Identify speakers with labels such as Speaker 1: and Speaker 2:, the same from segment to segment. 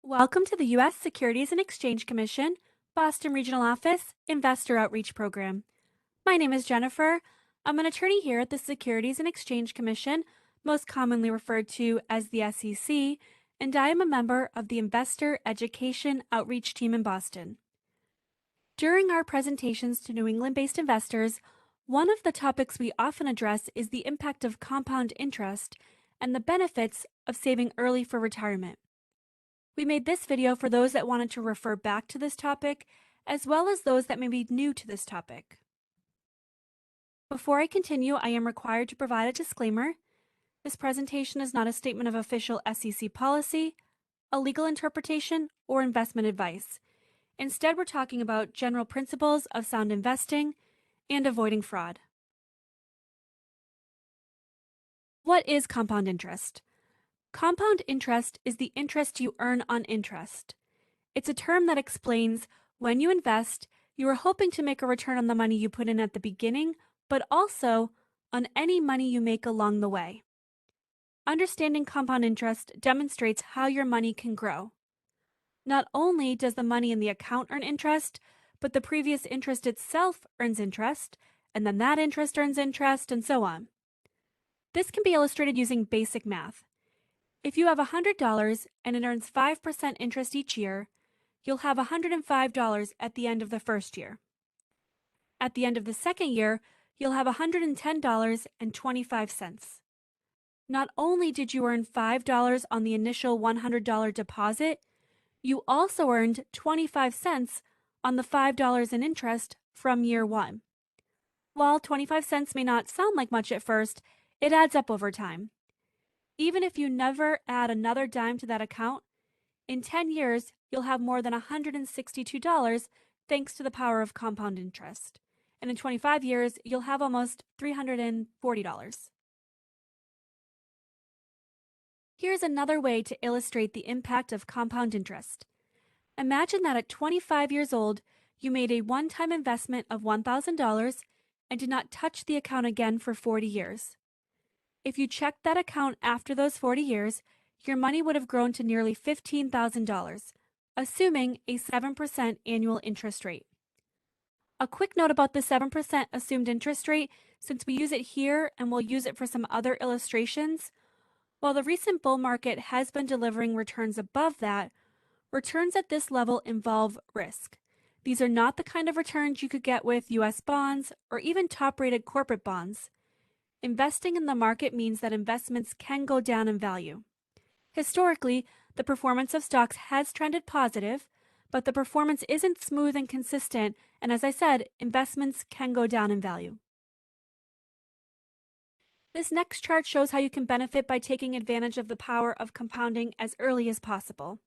Speaker 1: Welcome to the U.S. Securities and Exchange Commission, Boston Regional Office Investor Outreach Program. My name is Jennifer. I'm an attorney here at the Securities and Exchange Commission, most commonly referred to as the SEC, and I am a member of the Investor Education Outreach team in Boston. During our presentations to New England-based investors, one of the topics we often address is the impact of compound interest and the benefits of saving early for retirement. We made this video for those that wanted to refer back to this topic, as well as those that may be new to this topic. Before I continue, I am required to provide a disclaimer. This presentation is not a statement of official SEC policy, a legal interpretation, or investment advice. Instead, we're talking about general principles of sound investing and avoiding fraud. What is compound interest? Compound interest is the interest you earn on interest. It's a term that explains when you invest, you are hoping to make a return on the money you put in at the beginning, but also on any money you make along the way. Understanding compound interest demonstrates how your money can grow. Not only does the money in the account earn interest, but the previous interest itself earns interest, and then that interest earns interest, and so on. This can be illustrated using basic math. If you have $100 and it earns 5% interest each year, you'll have $105 at the end of the first year. At the end of the second year, you'll have $110.25. Not only did you earn $5 on the initial $100 deposit, you also earned 25 cents on the $5 in interest from year one. While 25 cents may not sound like much at first, it adds up over time. Even if you never add another dime to that account, in 10 years, you'll have more than $162 thanks to the power of compound interest. And in 25 years, you'll have almost $340. Here's another way to illustrate the impact of compound interest. Imagine that at 25 years old, you made a one-time investment of $1,000 and did not touch the account again for 40 years. If you checked that account after those 40 years, your money would have grown to nearly $15,000, assuming a 7% annual interest rate. A quick note about the 7% assumed interest rate, since we use it here and we'll use it for some other illustrations. While the recent bull market has been delivering returns above that, returns at this level involve risk. These are not the kind of returns you could get with U.S. bonds or even top-rated corporate bonds. Investing in the market means that investments can go down in value. Historically, the performance of stocks has trended positive, but the performance isn't smooth and consistent, and as I said, investments can go down in value. This next chart shows how you can benefit by taking advantage of the power of compounding as early as possible.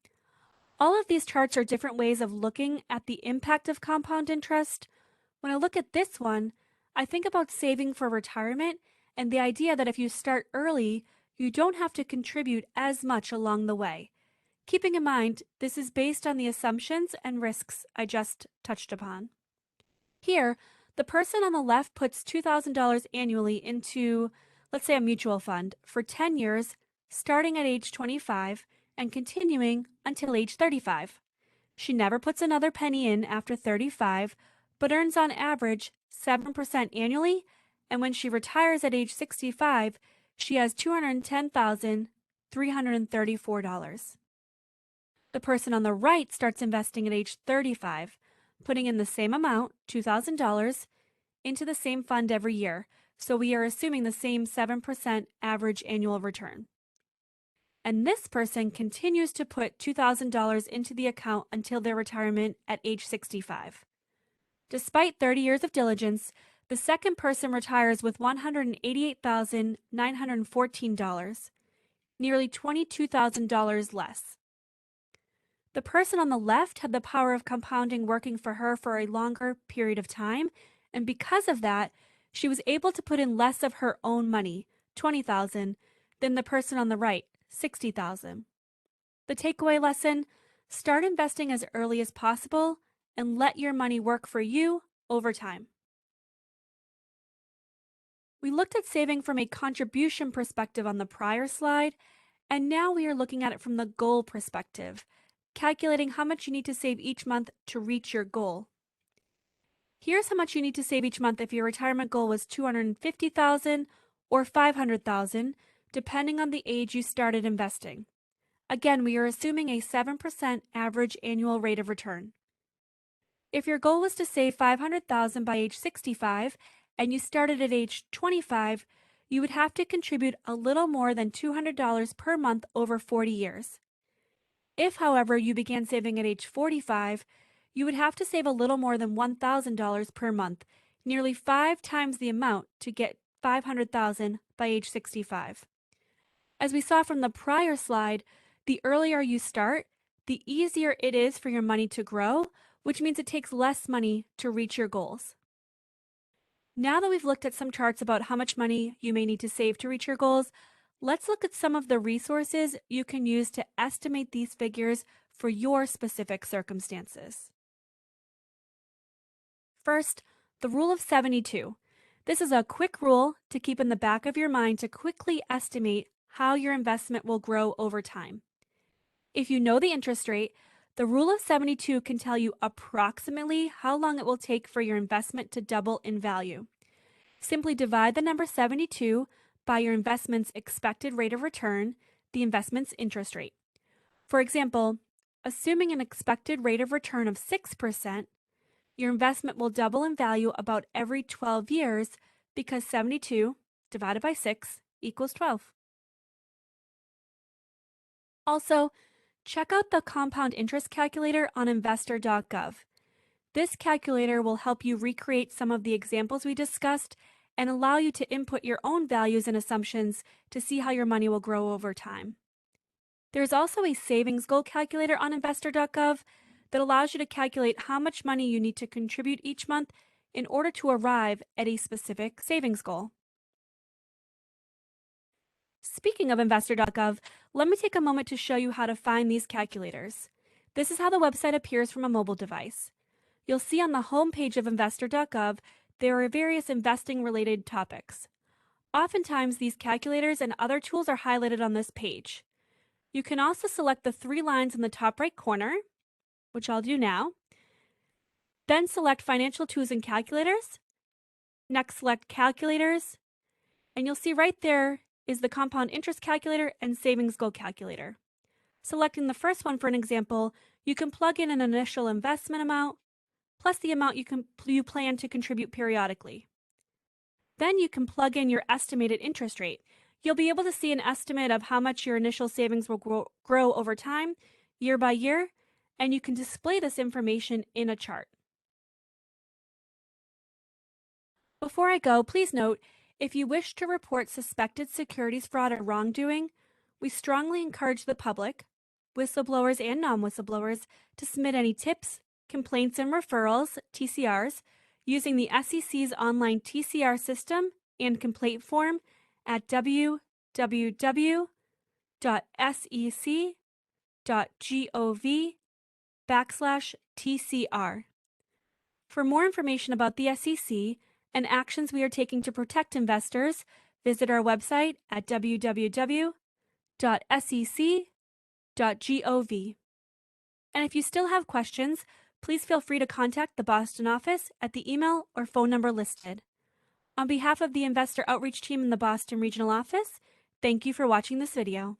Speaker 1: All of these charts are different ways of looking at the impact of compound interest. When I look at this one, I think about saving for retirement and the idea that if you start early, you don't have to contribute as much along the way. Keeping in mind, this is based on the assumptions and risks I just touched upon. Here, the person on the left puts $2,000 annually into, let's say, a mutual fund for 10 years, starting at age 25 and continuing until age 35. She never puts another penny in after 35, but earns on average 7% annually, and when she retires at age 65, she has $210,334. The person on the right starts investing at age 35, putting in the same amount, $2,000, into the same fund every year, so we are assuming the same 7% average annual return. And this person continues to put $2,000 into the account until their retirement at age 65. Despite 30 years of diligence, the second person retires with $188,914, nearly $22,000 less. The person on the left had the power of compounding working for her for a longer period of time, and because of that, she was able to put in less of her own money, $20,000, than the person on the right, $60,000. The takeaway lesson: start investing as early as possible and let your money work for you over time. We looked at saving from a contribution perspective on the prior slide, and now we are looking at it from the goal perspective. calculating how much you need to save each month to reach your goal. Here's how much you need to save each month if your retirement goal was $250,000 or $500,000, depending on the age you started investing. Again, we are assuming a 7% average annual rate of return. If your goal was to save $500,000 by age 65 and you started at age 25, you would have to contribute a little more than $200 per month over 40 years. If, however, you began saving at age 45, you would have to save a little more than $1,000 per month, nearly 5 times the amount to get $500,000 by age 65. As we saw from the prior slide, the earlier you start, the easier it is for your money to grow, which means it takes less money to reach your goals. Now that we've looked at some charts about how much money you may need to save to reach your goals, let's look at some of the resources you can use to estimate these figures for your specific circumstances. First, the rule of 72. This is a quick rule to keep in the back of your mind to quickly estimate how your investment will grow over time. If you know the interest rate, the rule of 72 can tell you approximately how long it will take for your investment to double in value. Simply divide the number 72 by your investment's expected rate of return, the investment's interest rate. For example, assuming an expected rate of return of 6%, your investment will double in value about every 12 years because 72 divided by 6 equals 12. Also, check out the compound interest calculator on investor.gov. This calculator will help you recreate some of the examples we discussed and allow you to input your own values and assumptions to see how your money will grow over time. There's also a savings goal calculator on investor.gov that allows you to calculate how much money you need to contribute each month in order to arrive at a specific savings goal. Speaking of investor.gov, let me take a moment to show you how to find these calculators. This is how the website appears from a mobile device. You'll see on the home page of investor.gov there are various investing-related topics. Oftentimes, these calculators and other tools are highlighted on this page. You can also select the 3 lines in the top right corner, which I'll do now. Then select Financial Tools and Calculators. Next, select Calculators. And you'll see right there is the Compound Interest Calculator and Savings Goal Calculator. Selecting the first one for an example, you can plug in an initial investment amount, plus the amount you plan to contribute periodically. Then you can plug in your estimated interest rate. You'll be able to see an estimate of how much your initial savings will grow over time, year by year, and you can display this information in a chart. Before I go, please note, if you wish to report suspected securities fraud or wrongdoing, we strongly encourage the public, whistleblowers and non-whistleblowers, to submit any tips, complaints, and referrals, TCRs, using the SEC's online TCR system and complaint form at www.sec.gov/TCR. For more information about the SEC and actions we are taking to protect investors, visit our website at www.sec.gov. And if you still have questions, please feel free to contact the Boston office at the email or phone number listed. On behalf of the Investor Outreach Team in the Boston Regional Office, thank you for watching this video.